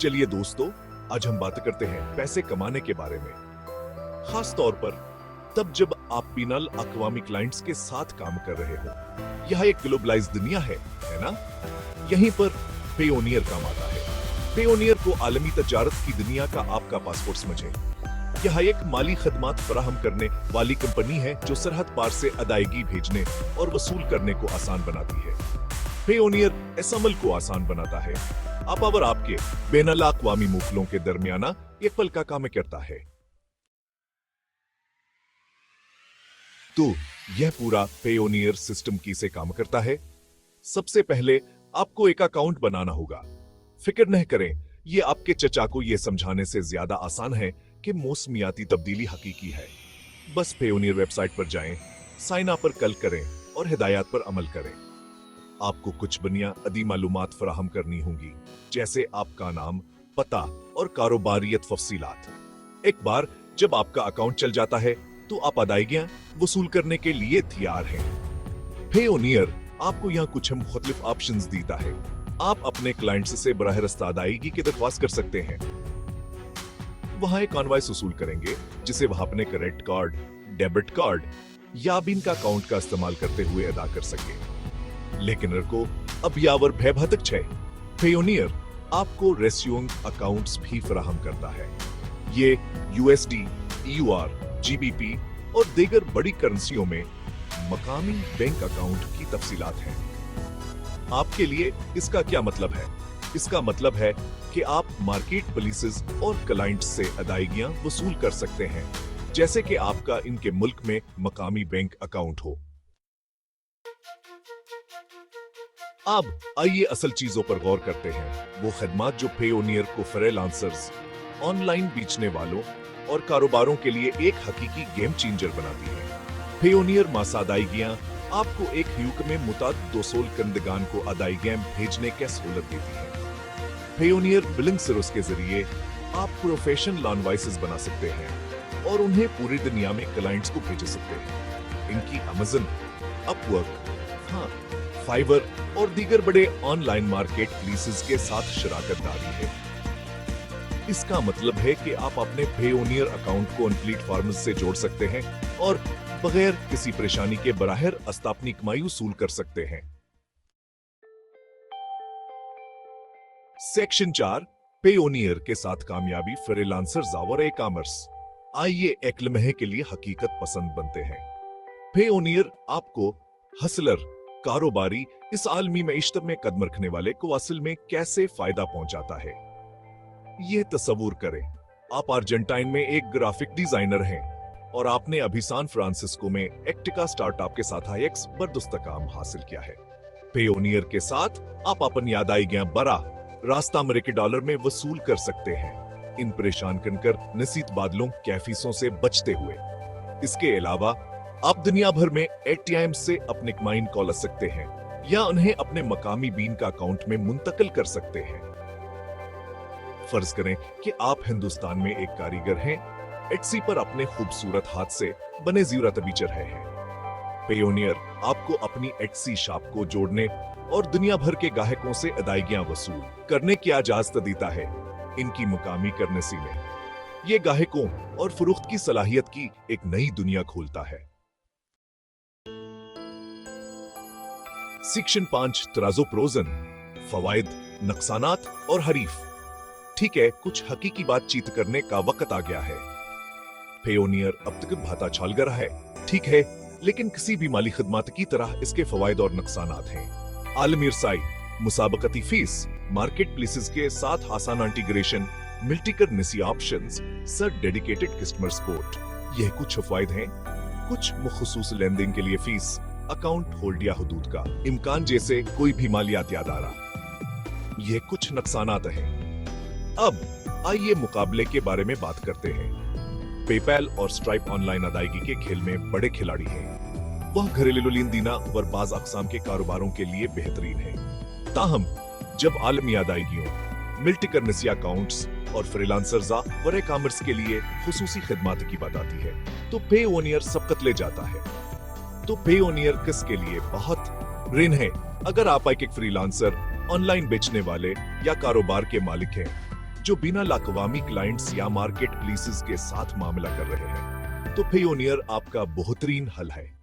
चलिए दोस्तों, आज हम बात करते हैं पैसे कमाने के बारे में, खास तौर पर तब जब आप बिनल अक़वामी क्लाइंट्स के साथ काम कर रहे हो। यह एक ग्लोबलाइज दुनिया है ना? यहीं पर पेयोनियर काम आता है। पेयोनियर को आलमी तजारत की दुनिया का आपका पासपोर्ट समझे। यह एक माली खदमात फराहम करने वाली कंपनी है जो सरहद पार से अदायगी भेजने और वसूल करने को आसान बनाती है। पेयोनियर इस अमल को आसान बनाता है आप और आपके बैनुल अक़वामी मुल्कों के दरमियाना एक पल का काम करता है। तो यह पूरा पेयोनियर सिस्टम कैसे काम करता है? सबसे पहले आपको एक अकाउंट बनाना होगा। फिक्र नहीं करें, ये आपके चचा को यह समझाने से ज्यादा आसान है कि मौसमियाती तब्दीली हकीकी है। बस पेयोनियर वेबसाइट पर जाएं, साइन अप पर क्लिक करें और हिदायत पर अमल करें। आपको कुछ बुनियादी मालूमात फराहम करनी होंगी, जैसे आपका नाम, पता और कारोबारियत तफसीलात। एक बार जब आपका अकाउंट चल जाता है तो आप अदायगियां वसूल करने के लिए तैयार हैं। पेयोनियर आपको यहाँ कुछ मुख्तलिफ ऑप्शंस देता है। आप अपने क्लाइंट्स से बराह रास्त अदायगी की दरख्वास्त कर सकते हैं। वहां एक इनवॉइस वसूल करेंगे जिसे वह अपने क्रेडिट कार्ड, डेबिट कार्ड या बिन का अकाउंट का इस्तेमाल करते हुए अदा कर सके। लेकिन रको अब यावर भयभतक छे, पेयोनियर आपको रेस्यूइंग अकाउंट्स भी फराहम करता है। ये यूएसडी, ईयूआर, जीबीपी और दीगर बड़ी करेंसियों में मकामी बैंक अकाउंट की तफसीलात हैं। आपके लिए इसका क्या मतलब है? इसका मतलब है कि आप मार्केट प्लेसेस और क्लाइंट्स से अदायगियां वसूल कर सकते हैं, जैसे कि आपका इनके मुल्क में मकामी बैंक अकाउंट हो। अब आइए असल चीजों पर गौर करते हैं, वो खदमात जो पेयोनियर को फ्रीलांसर्स, ऑनलाइन बेचने वालों और कारोबारों के लिए एक हकीकी गेम चेंजर बनाती है। पेयोनियर मासा अदायगियां आपको एक युग में मुताद वसूल कंदगान को अदायगियां भेजने की सहूलत देती है। पेयोनियर बिलिंग सर्विस के जरिए आप प्रोफेशनल इनवॉइसेस बना सकते हैं और उन्हें पूरी दुनिया में क्लाइंट्स को भेज सकते हैं। इनकी अमेज़न, अपवर्क, फाइवर और दीगर बड़े ऑनलाइन मार्केट प्लेसेस के साथ शराकतदारी है। इसका मतलब है कि आप अपने पेयोनियर अकाउंट को उन प्लेटफॉर्म्स से जोड़ सकते हैं और बगैर किसी परेशानी के बराह रास्त अपनी कमाई वसूल कर सकते हैं। सेक्शन 4, पेयोनियर के साथ कामयाबी फ्रीलांसर्स और ई-कॉमर्स। आइए एक लम्हे के लिए हकीकत पसंद बनते हैं। पेयोनियर आपको हसलर, कारोबारी, इस आलमी मईशत में कदम रखने वाले को असल में कैसे फायदा पहुंचाता है। ये तस्वूर करें, आप अर्जेंटाइन में एक ग्राफिक डिजाइनर हैं और आपने अभी सैन फ्रांसिस्को में एक्टिका स्टार्टअप के साथ एक जबरदस्त काम हासिल किया है। पेयोनियर के साथ आप अपनी अदायगियां बरा रास्ता अमेरिकी डॉलर में वसूल कर सकते हैं, इन परेशान कर नसीब बादलों कैफीसों से बचते हुए। इसके अलावा आप दुनिया भर में एटीएम से अपने कमाइन कॉल कर सकते हैं या उन्हें अपने मकामी बीन का अकाउंट में मुंतकिल कर सकते हैं। फर्ज करें कि आप हिंदुस्तान में एक कारीगर हैं, एटसी पर अपने खूबसूरत हाथ से बने ज़ीवरत बेच रहे हैं। पेयोनियर आपको अपनी एटसी शॉप को जोड़ने और दुनिया भर के ग्राहकों से अदायगियां वसूल करने की इजाजत देता है। इनकी मुकामी करनेसी में ये ग्राहकों और फरोख्त की सलाहियत की एक नई दुनिया खोलता है। सेक्शन 5, तराजो प्रोजन, फवायद, नुकसानात और हरीफ। ठीक है, कुछ हकीकी बातचीत करने का वक्त आ गया है। पेयोनियर अब तक भाता छालगर है, ठीक है, लेकिन किसी भी माली खदमात की तरह इसके फवायद और नुकसानात हैं। आलमी रसाई, मुसाबकती फीस, मार्केट प्लेसेस के साथ आसान integration, multi currency options, sir dedicated customer support. यह कुछ फायद हैं। कुछ मुखसूस लेन देन के लिए फीस, अकाउंट होल्ड या हुदूद का इम्कान जैसे कोई भी मालियाती अदारा। यह कुछ नुकसानात हैं। अब आइए मुकाबले के बारे में बात करते हैं। पेपैल और स्ट्राइप ऑनलाइन अदायगी के खेल में बड़े खिलाड़ी हैं। वह घरेलू लेन देन और बाज़ अक़साम के कारोबारों के लिए बेहतरीन है। ताहम जब आलमी अदायगियों, मल्टी करनेसी अकाउंट्स और फ्रीलांसर्स और ई-कॉमर्स के लिए खुसूसी खिदमात की बात आती है तो पेयोनियर सबकत ले जाता है। तो पेयोनियर किसके लिए बहुत रिन है? अगर आप एक फ्रीलांसर, ऑनलाइन बेचने वाले या कारोबार के मालिक हैं जो बिना लाकवामी क्लाइंट्स या मार्केट प्लेसेस के साथ मामला कर रहे हैं, तो पेयोनियर आपका बेहतरीन हल है।